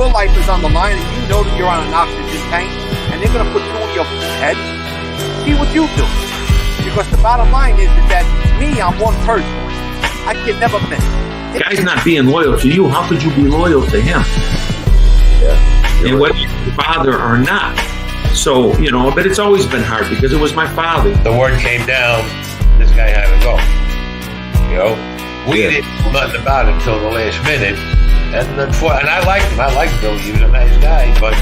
your life is on the line and you know that you're on an oxygen tank and they're going to put two in your head, see what you do. Because the bottom line is that me, I'm one person. I can never miss. Guy's not being loyal to you. How could you be loyal to him? Yeah. And whether you're your father or not. So, you know, but it's always been hard because it was my father. The word came down, this guy had to go. You know, we didn't know nothing about it until the last minute. And I liked him. I liked Billy. He was a nice guy, but...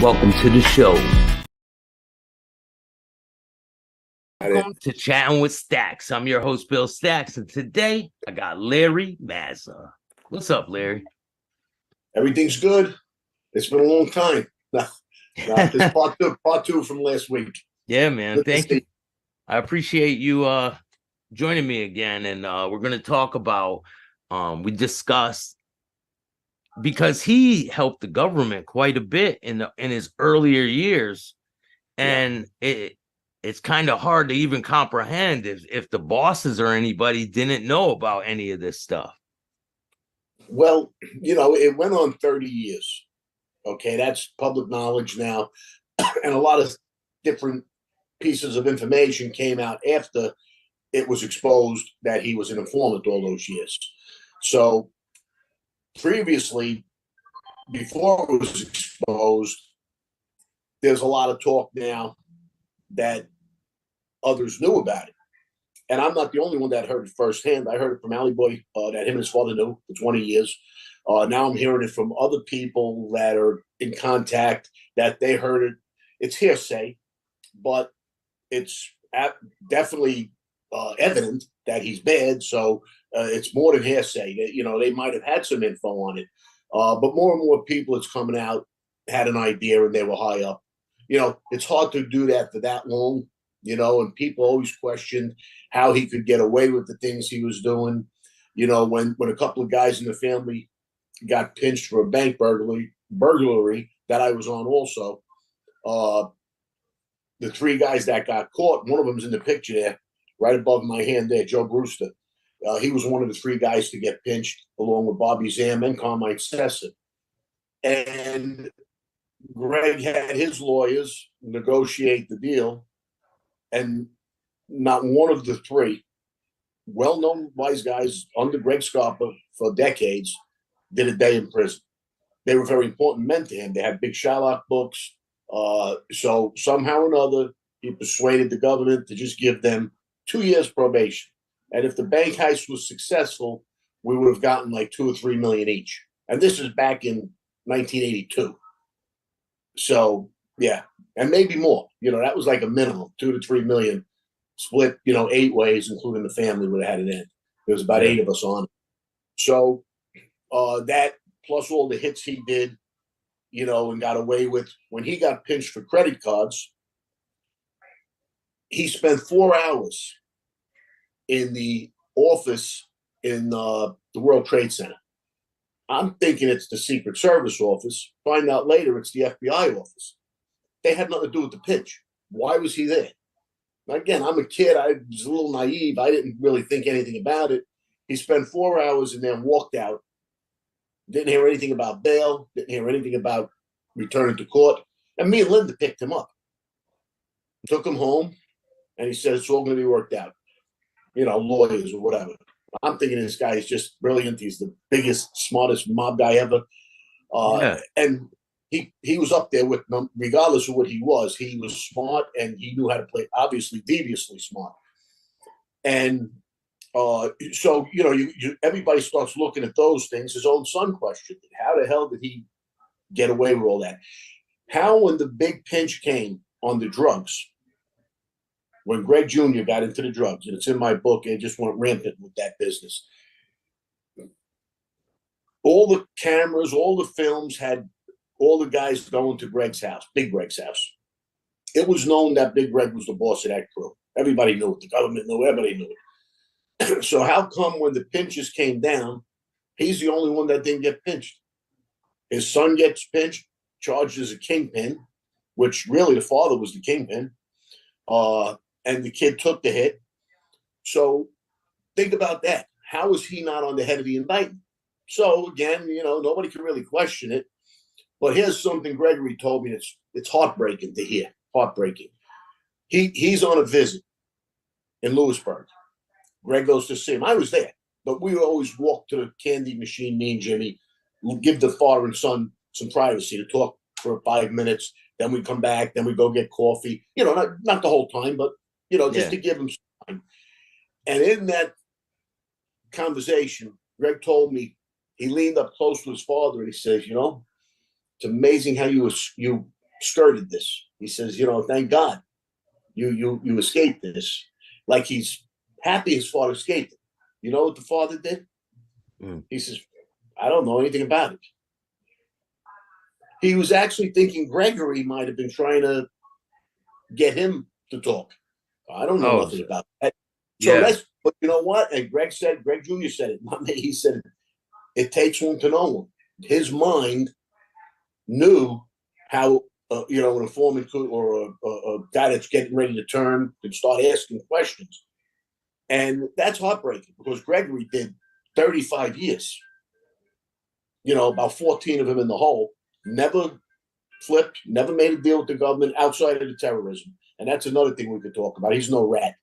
Welcome to the show. Welcome to Chattin with Staxx. I'm your host, Bill Staxx, and today I got Larry Mazza. What's up, Larry? Everything's good. It's been a long time. This is part two from last week. Yeah, man. Thank you. I appreciate you joining me again, and we're going to talk about, we discussed, because he helped the government quite a bit in his earlier years, and it's kind of hard to even comprehend if the bosses or anybody didn't know about any of this stuff. Well, you know, it went on 30 years. Okay, that's public knowledge now. And a lot of different pieces of information came out after it was exposed that he was an informant all those years. So previously, before it was exposed, there's a lot of talk now that others knew about it. And I'm not the only one that heard it firsthand. I heard it from Alley Boy, that him and his father knew for 20 years. Now I'm hearing it from other people that are in contact that they heard it. It's hearsay, but it's definitely evident that he's bad. So it's more than hearsay. You know, they might have had some info on it. But more and more people that's coming out had an idea and they were high up. You know, it's hard to do that for that long, you know, and people always questioned how he could get away with the things he was doing. You know, when a couple of guys in the family got pinched for a bank burglary that I was on also, the three guys that got caught, one of them's in the picture there, right above my hand there, Joe Brewster. He was one of the three guys to get pinched along with Bobby Zam and Carmine Sesson. And Greg had his lawyers negotiate the deal, and not one of the three well-known wise guys under Greg Scarpa for decades did a day in prison. They were very important men to him. They had big Shylock books. So somehow or another, he persuaded the government to just give them 2 years probation. And if the bank heist was successful, we would have gotten like $2 or $3 million each. And this is back in 1982. So, yeah, and maybe more. You know, that was like a minimum, $2 to $3 million split, you know, 8 ways, including the family would have had it in. There was about 8 of us on it. So that plus all the hits he did, you know, and got away with. When he got pinched for credit cards, he spent 4 hours in the office in the World Trade Center. I'm thinking it's the Secret Service office. Find out later it's the FBI office. They had nothing to do with the pinch. Why was he there? Again, I'm a kid. I was a little naive. I didn't really think anything about it. He spent 4 hours and then walked out. Didn't hear anything about bail. Didn't hear anything about returning to court. And me and Linda picked him up. Took him home. And he said, it's all going to be worked out. You know, lawyers or whatever. I'm thinking this guy is just brilliant. He's the biggest, smartest mob guy ever. And he was up there with them, regardless of what he was smart and he knew how to play, obviously, deviously smart. And so, you know, everybody starts looking at those things. His own son questioned it. How the hell did he get away with all that? How, when the big pinch came on the drugs, when Greg Jr. got into the drugs, and it's in my book, it just went rampant with that business. All the cameras, all the films had all the guys going to Greg's house, Big Greg's house. It was known that Big Greg was the boss of that crew. Everybody knew it. The government knew it. Everybody knew it. So how come when the pinches came down, he's the only one that didn't get pinched? His son gets pinched, charged as a kingpin, which really the father was the kingpin. And the kid took the hit. So think about that. How is he not on the head of the indictment? So again, nobody can really question it. But here's something Gregory told me it's heartbreaking to hear. Heartbreaking. He's on a visit in Lewisburg. Greg goes to see him. I was there, but we always walk to the candy machine, me and Jimmy, give the father and son some privacy to talk for 5 minutes. Then we come back, then we go get coffee. Not the whole time, but just to give him some time. And in that conversation, Greg told me he leaned up close to his father and he says, it's amazing how you skirted this. He says, thank God you escaped this. Like he's happy his father escaped it. You know what the father did? He says, I don't know anything about it. He was actually thinking Gregory might have been trying to get him to talk. I don't know nothing about that. So but you know what? And Greg Jr. said it, not me. He said, it takes one to know one. His mind knew how, an informant could, or a guy that's getting ready to turn, could start asking questions. And that's heartbreaking because Gregory did 35 years. About 14 of them in the hole. Never flipped, never made a deal with the government outside of the terrorism. And that's another thing we could talk about. He's no rat.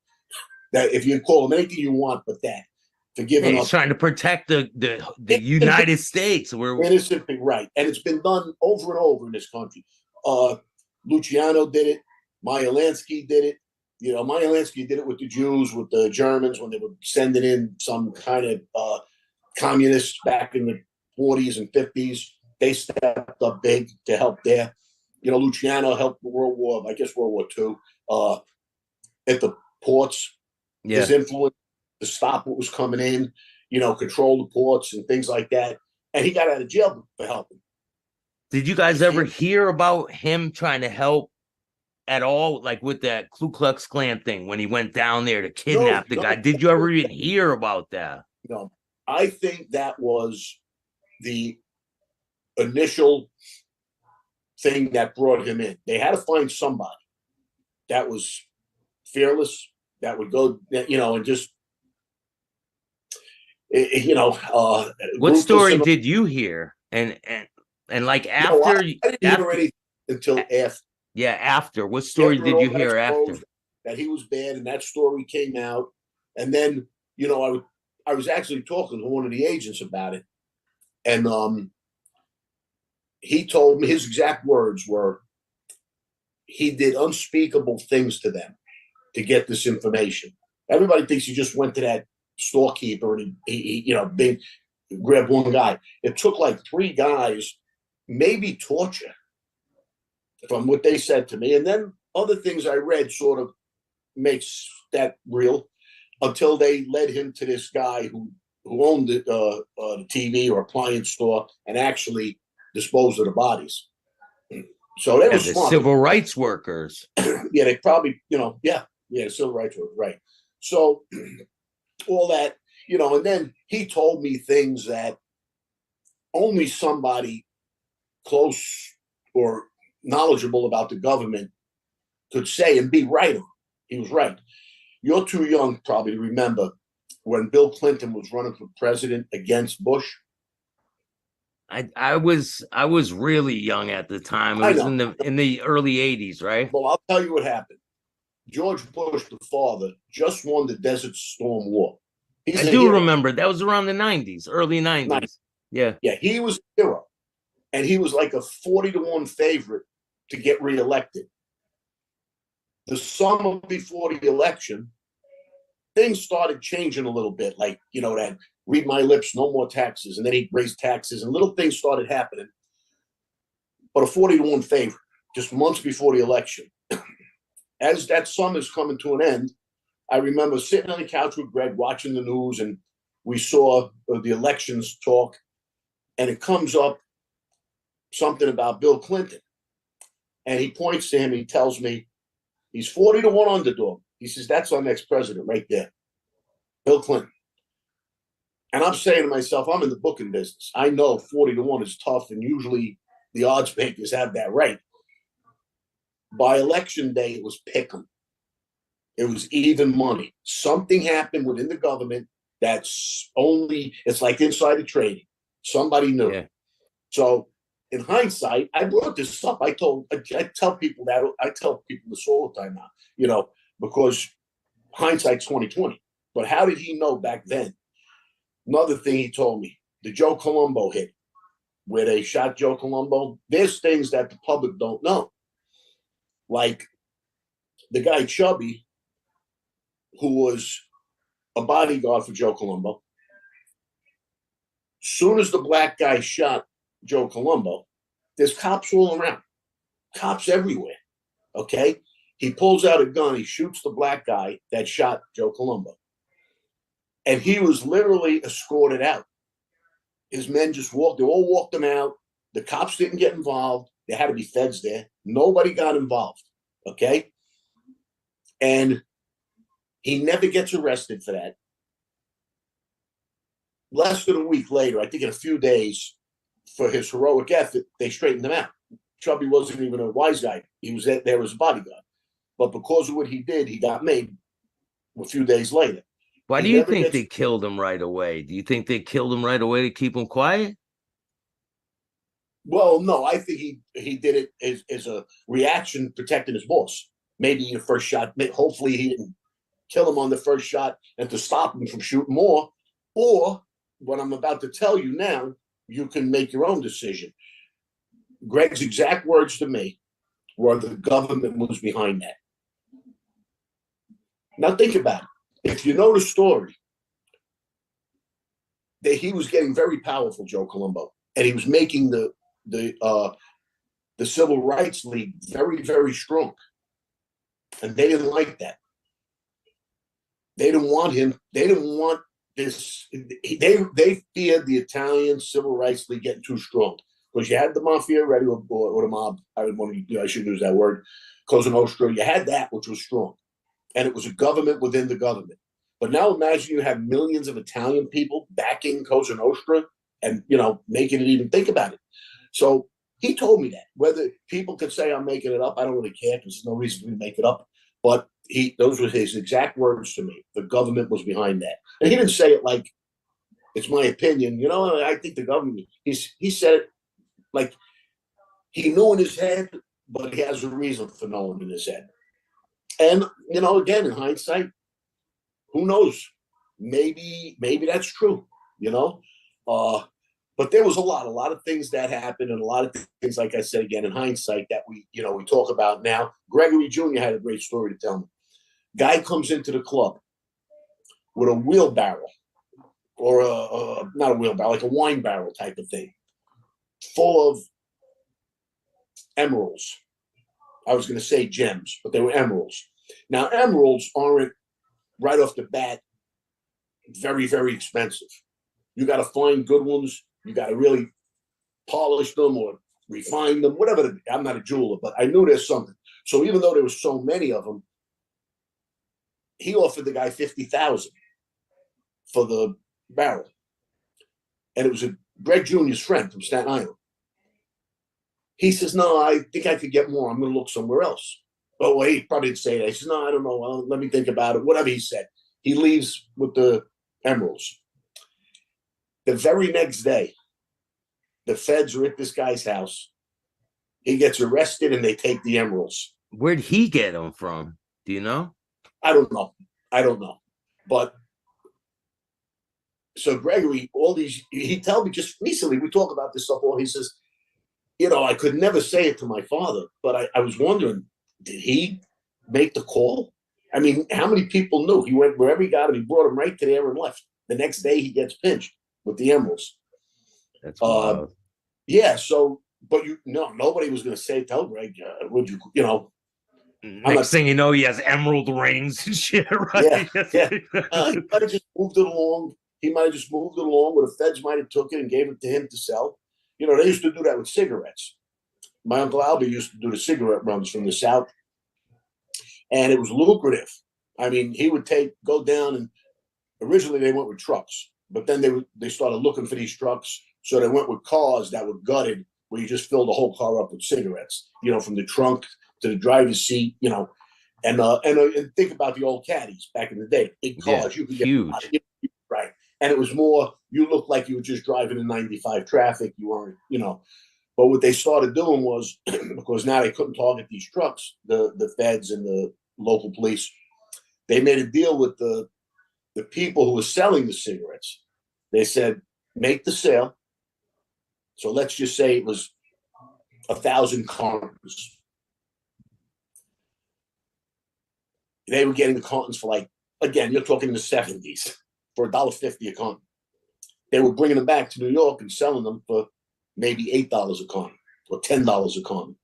That if you call him anything you want but that, for giving he's trying to protect the United States. We're innocent, right? And it's been done over and over in this country. Luciano did it. Meyer Lansky did it. Meyer Lansky did it with the Jews, with the Germans when they were sending in some kind of communists back in the 40s and 50s. They stepped up big to help there. Luciano helped World War II at the ports. Yeah. His influence to stop what was coming in, control the ports and things like that. And he got out of jail for helping. Did you guys ever hear about him trying to help at all, like with that Ku Klux Klan thing when he went down there to kidnap the guy? Did you ever even hear about that? No. I think that was the initial thing that brought him in. They had to find somebody that was fearless, that would go, and just, what story did you hear? And like after, I didn't hear anything until after. Yeah, after. What story did you hear after? That he was bad, and that story came out. And then, I was actually talking to one of the agents about it. And he told me his exact words were, he did unspeakable things to them to get this information. Everybody thinks he just went to that storekeeper and he grabbed one guy. It took like 3 guys, maybe torture, from what they said to me. And then other things I read sort of makes that real, until they led him to this guy who owned the TV or appliance store and actually disposed of the bodies. So they were smart. Civil rights workers. Yeah, they probably, civil rights workers, right. So all that, and then he told me things that only somebody close or knowledgeable about the government could say and be right on. He was right. You're too young probably to remember when Bill Clinton was running for president against Bush. I was really young at the time. It was in the early 80s, right? Well, I'll tell you what happened. George Bush, the father, just won the Desert Storm War. I do remember that was around the 90s, early 90s. Yeah. Yeah, he was a hero. And he was like a 40-1 favorite to get reelected. The summer before the election, things started changing a little bit. Like, that read my lips, no more taxes. And then he raised taxes and little things started happening. But a 40-1 favorite, just months before the election. As that summer's coming to an end, I remember sitting on the couch with Greg watching the news, and we saw the elections talk, and it comes up something about Bill Clinton. And he points to him, he tells me, he's 40-1 underdog. He says, that's our next president right there, Bill Clinton. And I'm saying to myself, I'm in the booking business. I know 40-1 is tough, and usually the odds makers have that right. By election day, it was pick'em. It was even money. Something happened within the government it's like insider trading. Somebody knew. Yeah. So in hindsight, I brought this up. I tell people this all the time now, because hindsight's 2020. But how did he know back then? Another thing he told me, the Joe Colombo hit, where they shot Joe Colombo. There's things that the public don't know. Like the guy Chubby, who was a bodyguard for Joe Colombo. Soon as the black guy shot Joe Colombo, there's cops all around, cops everywhere. Okay, he pulls out a gun, he shoots the black guy that shot Joe Colombo, and he was literally escorted out. His men just walked; they all walked him out. The cops didn't get involved. There had to be feds there. Nobody got involved. Okay, and he never gets arrested for that. Less than a week later, I think in a few days, for his heroic effort, they straightened him out. Chubby wasn't even a wise guy. He was there as a bodyguard. But because of what he did, he got made a few days later. Why do you think they killed him right away? Do you think they killed him right away to keep him quiet? Well, no, I think he did it as a reaction protecting his boss. Maybe the first shot, hopefully he didn't kill him on the first shot and to stop him from shooting more. Or what I'm about to tell you now, you can make your own decision. Greg's exact words to me were the government was behind that. Now think about it. If you know the story, that he was getting very powerful, Joe Colombo, and he was making the Civil Rights League very, very strong. And they didn't like that. They didn't want him. They didn't want this. They feared the Italian Civil Rights League getting too strong because you had the mafia ready or the mob. I shouldn't use that word. Cosa Nostra. You had that, which was strong, and it was a government within the government. But now imagine you have millions of Italian people backing Cosa Nostra, and making it even think about it. So he told me that. Whether people could say I'm making it up, I don't really care because there's no reason for me to make it up. But those were his exact words to me. The government was behind that. And he didn't say it like it's my opinion. I think the government, he said it like he knew in his head, but he has a reason for knowing in his head. And, again, in hindsight, who knows? Maybe that's true, but there was a lot of things that happened, and a lot of things, like I said, again, in hindsight, that we talk about now. Gregory Jr. had a great story to tell me. Guy comes into the club with a wheelbarrow, or not a wheelbarrow, like a wine barrel type of thing, full of emeralds. I was going to say gems, but they were emeralds. Now, emeralds aren't right off the bat very, very expensive. You got to find good ones. You got to really polish them or refine them, whatever. I'm not a jeweler, but I knew there's something. So even though there was so many of them, he offered the guy $50,000 for the barrel, and it was Greg Jr.'s friend from Staten Island. He says, "No, I think I could get more. I'm going to look somewhere else." Oh, well, he probably didn't say that. He says, "No, I don't know. Let me think about it." Whatever he said, he leaves with the emeralds. The very next day, the feds are at this guy's house. He gets arrested, and they take the emeralds. Where'd he get them from? Do you know? I don't know. But so Gregory, he told me just recently, we talk about this stuff all. He says, I could never say it to my father, but I was wondering, did he make the call? I mean, how many people knew? He went wherever he got him. He brought him right to there and left. The next day, he gets pinched with the emeralds. That's wild. Yeah. So, but nobody was going to tell Greg, would you, Next thing you know, he has emerald rings and shit, right? Yeah. He might have just moved it along. Where the feds might have took it and gave it to him to sell. They used to do that with cigarettes. My Uncle Albie used to do the cigarette runs from the South, and it was lucrative. I mean, he would go down, and originally they went with trucks, but then they started looking for these trucks, so they went with cars that were gutted, where you just filled the whole car up with cigarettes, from the trunk to the driver's seat, and think about the old caddies back in the day, big cars, you could get huge, right. And it was more, you looked like you were just driving in 95 traffic. You weren't, But what they started doing was, because now they couldn't target these trucks, the feds and the local police, they made a deal with the people who were selling the cigarettes. They said, make the sale. So let's just say it was 1,000 cartons. They were getting the cartons for again, you're talking the 70s, for $1.50 a carton. They were bringing them back to New York and selling them for maybe $8 a carton or $10 a carton.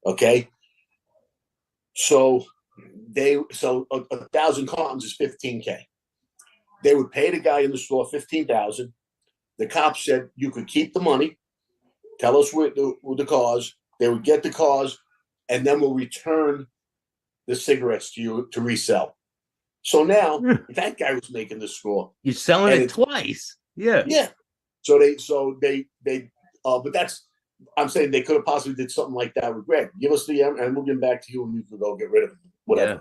Okay. So 1,000 cartons is $15K. They would pay the guy in the store $15,000. The cops said, you could keep the money. Tell us where the cars. They would get the cars, and then we'll return the cigarettes to you to resell. So now that guy was making the score. You're selling it twice. Yeah. Yeah. So they but that's, I'm saying they could have possibly did something like that with Greg. Give us the and we'll get back to you and you can go get rid of him. Whatever. Yeah.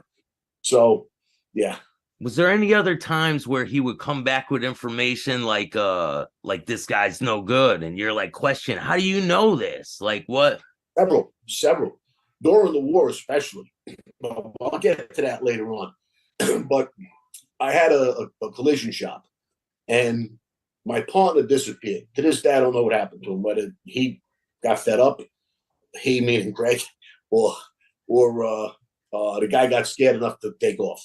So yeah. Was there any other times where he would come back with information like this guy's no good, and you're like, question, how do you know this? Like what? Several. During the war, especially. I'll get to that later on. But I had a collision shop, and my partner disappeared. To this day, I don't know what happened to him. Whether he got fed up, he, meaning Greg, or the guy got scared enough to take off.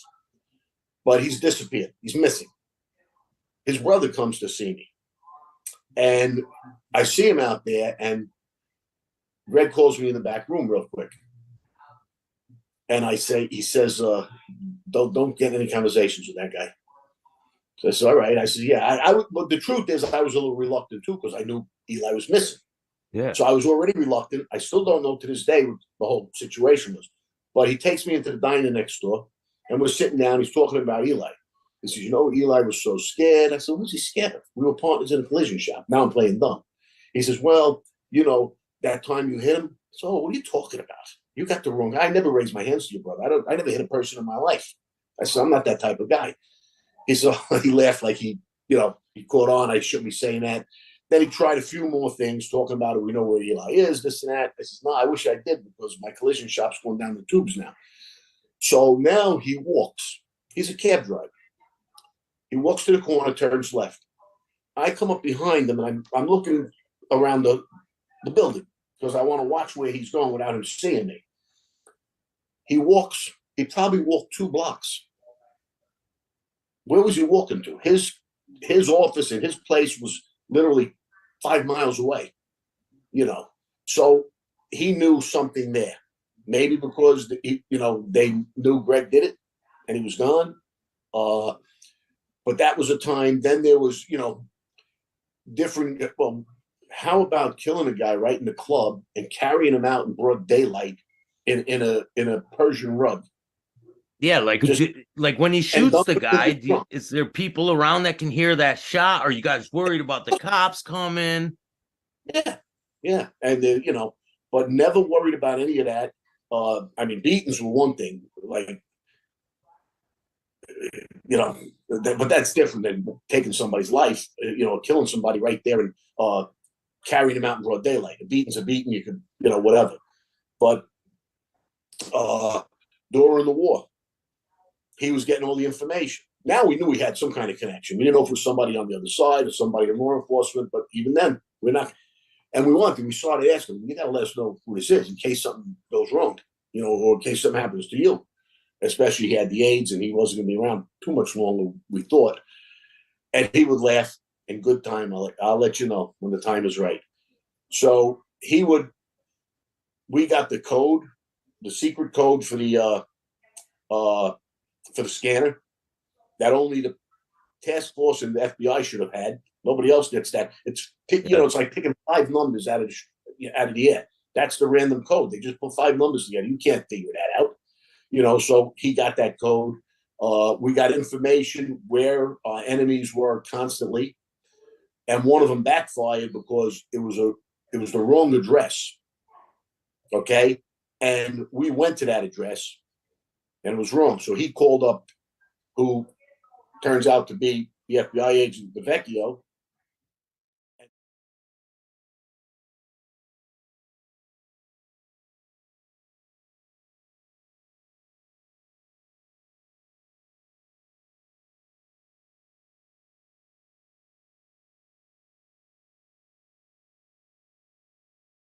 But he's disappeared. He's missing. His brother comes to see me, and I see him out there, and Greg calls me in the back room real quick. And he says, don't get any conversations with that guy. So I said, all right. I said, yeah. But the truth is, I was a little reluctant too, because I knew Eli was missing. Yeah. So I was already reluctant. I still don't know to this day what the whole situation was. But he takes me into the diner next door, and we're sitting down. He's talking about Eli. He says, Eli was so scared. I said, what's he scared of? We were partners in a collision shop. Now I'm playing dumb. He says, well, that time you hit him. So what are you talking about? You got the wrong guy. I never raised my hands to your brother. I never hit a person in my life. I said, I'm not that type of guy. He laughed like he caught on. I shouldn't be saying that. Then he tried a few more things, talking about it. We know where Eli is, this and that. I said, no, I wish I did, because my collision shop's going down the tubes now. So now he walks. He's a cab driver. He walks to the corner, turns left. I come up behind him, and I'm looking around the building because I want to watch where he's going without him seeing me. He probably walked 2 blocks. Where was he walking to? His office and his place was literally 5 miles away, So he knew something there. Maybe because, they knew Greg did it and he was gone. But that was a time. Then there was, different. Well, how about killing a guy right in the club and carrying him out in broad daylight in a Persian rug? Yeah, like when he shoots the guy, is there people around that can hear that shot? Are you guys worried about the cops coming? Yeah, and but never worried about any of that. Beatings were one thing, but that's different than taking somebody's life. Killing somebody right there and carrying him out in broad daylight. A beating's a beating. You could, whatever. But during the war, he was getting all the information. Now we knew we had some kind of connection. We didn't know if it was somebody on the other side or somebody in law enforcement, but even then, we're not. And we started asking, you got to let us know who this is in case something goes wrong, or in case something happens to you. Especially he had the AIDS and he wasn't going to be around too much longer, we thought. And he would laugh in good time. I'll let you know when the time is right. So we got the code, the secret code for the scanner that only the task force and the FBI should have had. Nobody else gets that. It's it's like picking 5 numbers out of the air. That's the random code. They just put 5 numbers together. You can't figure that out. So he got that code. We got information where our enemies were constantly, and one of them backfired because it was the wrong address. Okay, and we went to that address, and it was wrong. So he called up who turns out to be the FBI agent DeVecchio,